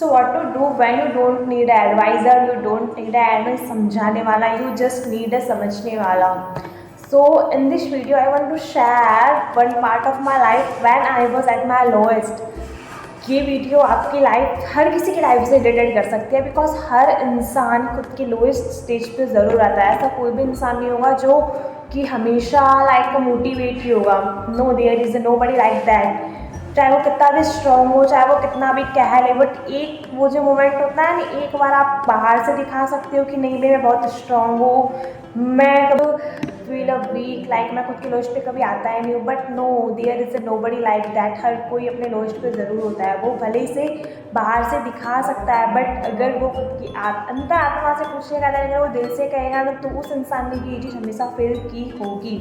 So what to do when you don't need a advisor, you don't need a advice समझाने वाला, you just need a समझने वाला. So in this video I want to share one part of my life when I was at my lowest. ये video आपकी life, हर किसी की life से रिलेटेड कर सकती है, बिकॉज हर इंसान खुद की लोएस्ट स्टेज पे ज़रूर आता है. ऐसा कोई भी इंसान नहीं होगा जो कि हमेशा लाइक मोटिवेट ही होगा. No, there is nobody like that. चाहे वो कितना भी स्ट्रॉन्ग हो, चाहे वो कितना भी कह ले, बट एक वो जो मोमेंट होता है ना, एक बार आप बाहर से दिखा सकते हो कि नहीं मैं बहुत स्ट्रॉन्ग हूँ, मैं कभी फील अ वीक, लाइक मैं खुद के लोस्ट पे कभी आता ही नहीं हूँ. But no, there is nobody like that. हर कोई अपने लोस्ट पे ज़रूर होता है. वो भले से बाहर से दिखा सकता है, बट अगर वो खुद की अंतर आत्मा से पूछेगा, अगर वो दिल से कहेगा ना, तो उस इंसान ने ये चीज़ हमेशा फील की होगी.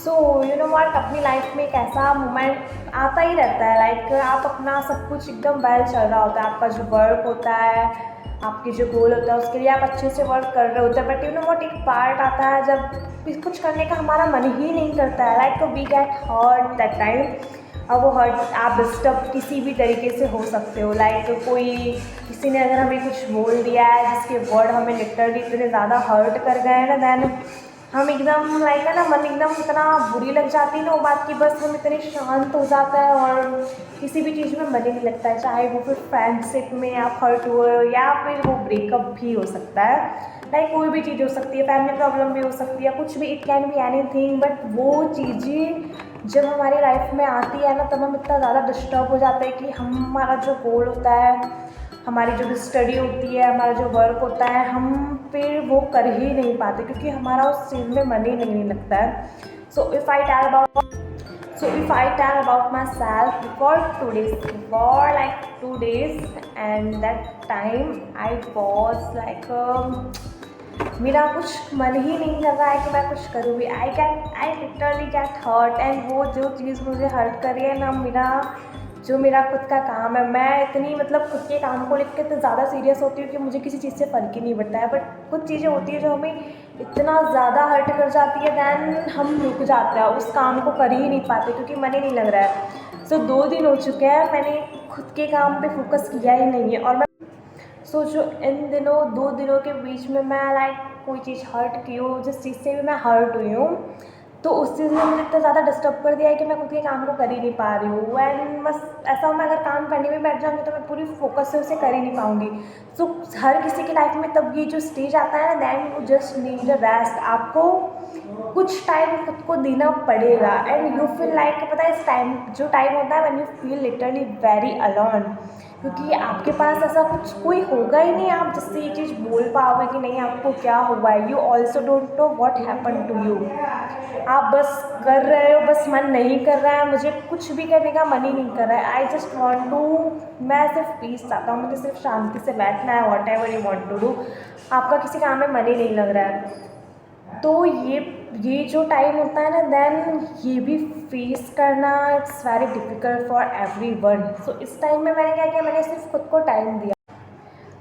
सो यू नो व्हाट, अपनी लाइफ में एक ऐसा मोमेंट आता ही रहता है, लाइक आप अपना सब कुछ एकदम वेल चल रहा होता है, आपका जो वर्क होता है, आपके जो गोल होता है, उसके लिए आप अच्छे से वर्क कर रहे होते हैं. बट यू नो व्हाट, एक पार्ट आता है जब कुछ करने का हमारा मन ही नहीं करता है, like we get hurt that time. अब वो हर्ट आप डिस्टर्ब किसी भी तरीके से हो सकते हो, लाइक कोई किसी ने अगर हमें कुछ बोल दिया है जिसके वर्ड हमें लिटरली इतने ज़्यादा हर्ट कर गए हैं ना, देन हम एकदम लाइक है ना, मन एकदम इतना बुरी लग जाती है ना वो बात की, बस हम इतने शांत हो जाता है और किसी भी चीज़ में मन ही नहीं लगता है. चाहे वो फिर फ्रेंडशिप में आप हर्ट हुए हो, या फिर वो ब्रेकअप भी हो सकता है, लाइक कोई भी चीज़ हो सकती है, फैमिली प्रॉब्लम भी हो सकती है, कुछ भी, it can be anything. But वो चीज़ें जब हमारी लाइफ में आती है ना, तब हम इतना ज़्यादा डिस्टर्ब हो जाते हैं कि हमारा जो गोल होता है, हमारी जो भी स्टडी होती है, हमारा जो वर्क होता है, हम फिर वो कर ही नहीं पाते, क्योंकि हमारा उस चीज़ में मन ही नहीं लगता है. So if I tell about myself before like 2 days, and that time I was like मेरा कुछ मन ही नहीं कर रहा है कि मैं कुछ करूँ भी. I literally get hurt, and वो जो चीज़ मुझे हर्ट कर रही है ना, मेरा खुद का काम है, मैं इतनी मतलब खुद के काम को लेकर इतना ज़्यादा सीरियस होती हूँ कि मुझे किसी चीज़ से फ़र्क ही नहीं पड़ता है. बट कुछ चीज़ें होती है जो हमें इतना ज़्यादा हर्ट कर जाती है, दैन हम रुक जाते हैं, उस काम को कर ही नहीं पाते क्योंकि मन ही नहीं लग रहा है. सो 2 दिन हो चुके हैं, मैंने खुद के काम पे फोकस किया ही नहीं है. और मैं सोचो, इन दिनों 2 दिनों के बीच में मैं लाइक कोई चीज़ हर्ट की हो, जिस चीज़ से भी मैं हर्ट हुई हूँ, तो उस चीज़ ने मुझे इतना ज़्यादा डिस्टर्ब कर दिया है कि मैं खुद के काम को कर ही नहीं पा रही हूँ. एंड बस ऐसा, मैं अगर काम करने में बैठ जाऊँगी तो मैं पूरी फोकस से उसे कर ही नहीं पाऊँगी. सो हर किसी की लाइफ में तब ये जो स्टेज आता है ना, then you just need a rest. आपको कुछ टाइम खुद को देना पड़ेगा, एंड यू फील लाइक, पता है इस टाइम जो टाइम होता है when you feel literally very alone, क्योंकि आपके पास ऐसा कुछ कोई होगा ही नहीं आप जिससे ये चीज़ बोल पाओगे कि नहीं आपको क्या हुआ है. You also don't know what happen to you. आप बस कर रहे हो, बस मन नहीं कर रहा है, मुझे कुछ भी करने का मन ही नहीं कर रहा है. आई जस्ट वॉन्ट टू, मैं सिर्फ पीस चाहता हूँ, मुझे सिर्फ शांति से बैठना है. Whatever you want to do, आपका किसी काम में मन ही नहीं लग रहा है, तो ये जो टाइम होता है ना, देन ये भी फेस करना it's very difficult for everyone. So इस टाइम में मैंने क्या किया, मैंने सिर्फ खुद को टाइम दिया.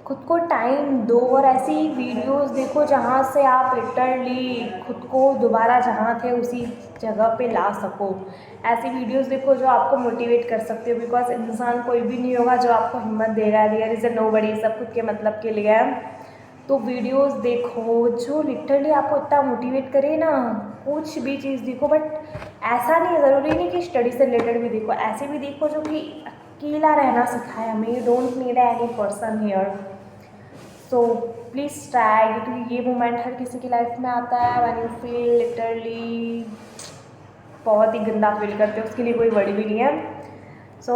खुद को टाइम दो और ऐसी वीडियोस देखो जहाँ से आप लिटरली खुद को दोबारा जहाँ थे उसी जगह पे ला सको. ऐसी वीडियोस देखो जो आपको मोटिवेट कर सकते हो, बिकॉज इंसान कोई भी नहीं होगा जो आपको हिम्मत देगा. देयर इज़ अ नोबडी, सब खुद के मतलब के लिए है. तो वीडियोस देखो जो लिटरली आपको इतना मोटिवेट करे ना, कुछ भी चीज़ देखो, बट ऐसा नहीं, ज़रूरी नहीं कि स्टडी से रिलेटेड भी देखो, ऐसे भी देखो जो कि अकेला रहना सिखाए हमें. You don't need any person here. So please try, क्योंकि ये मोमेंट हर किसी की लाइफ में आता है व्हेन यू फील लिटरली बहुत ही गंदा फील करते हो, उसके लिए कोई वर्ड भी नहीं है. So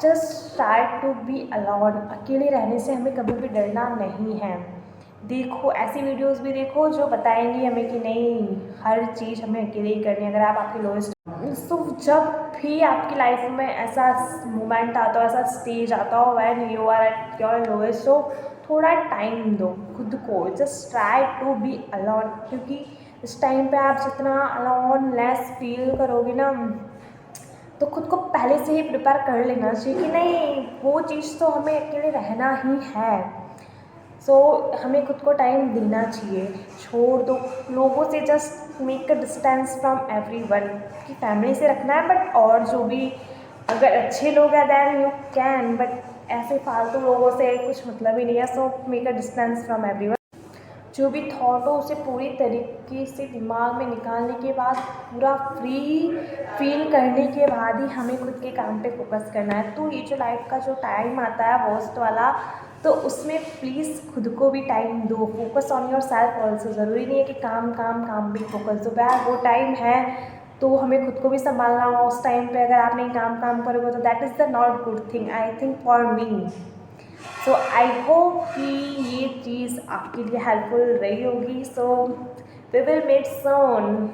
just try to be alone. अकेले रहने से हमें कभी भी डरना नहीं है. देखो ऐसी वीडियोस भी देखो जो बताएंगी हमें कि नहीं, हर चीज़ हमें अकेले ही करनी है. अगर आप आपकी लोएस्ट, सो जब भी आपकी लाइफ में ऐसा मोमेंट आता हो, ऐसा स्टेज आता हो when you are at your lowest, so थोड़ा टाइम दो खुद को. Just try to be alone, क्योंकि इस टाइम पे आप जितना अलोनलेस फील करोगे ना, तो खुद को पहले से ही प्रिपेयर कर लेना चाहिए कि नहीं, वो चीज़ तो हमें अकेले रहना ही है. सो हमें खुद को टाइम देना चाहिए. छोड़ दो लोगों से, just make a distance from everyone. कि फैमिली से रखना है, बट और जो भी अगर अच्छे लोग हैं देन यू कैन, बट ऐसे फालतू लोगों से कुछ मतलब ही नहीं है। So make a distance from everyone. जो भी थॉट हो उसे पूरी तरीके से दिमाग में निकालने के बाद, पूरा फ्री फील करने के बाद ही हमें खुद के काम पे फोकस करना है। तो ये जो लाइफ का जो टाइम आता है वर्स्ट वाला, तो उसमें प्लीज़ खुद को भी टाइम दो। Focus on your self also. ज़रूरी नहीं है कि काम काम काम पे फोकस दो। वह वो टाइम है तो हमें खुद को भी संभालना होगा। उस टाइम पे अगर आप नहीं काम काम करोगे तो that is the not good thing I think for me. So I hope कि ये चीज़ आपके लिए हेल्पफुल रही होगी। So we will meet soon.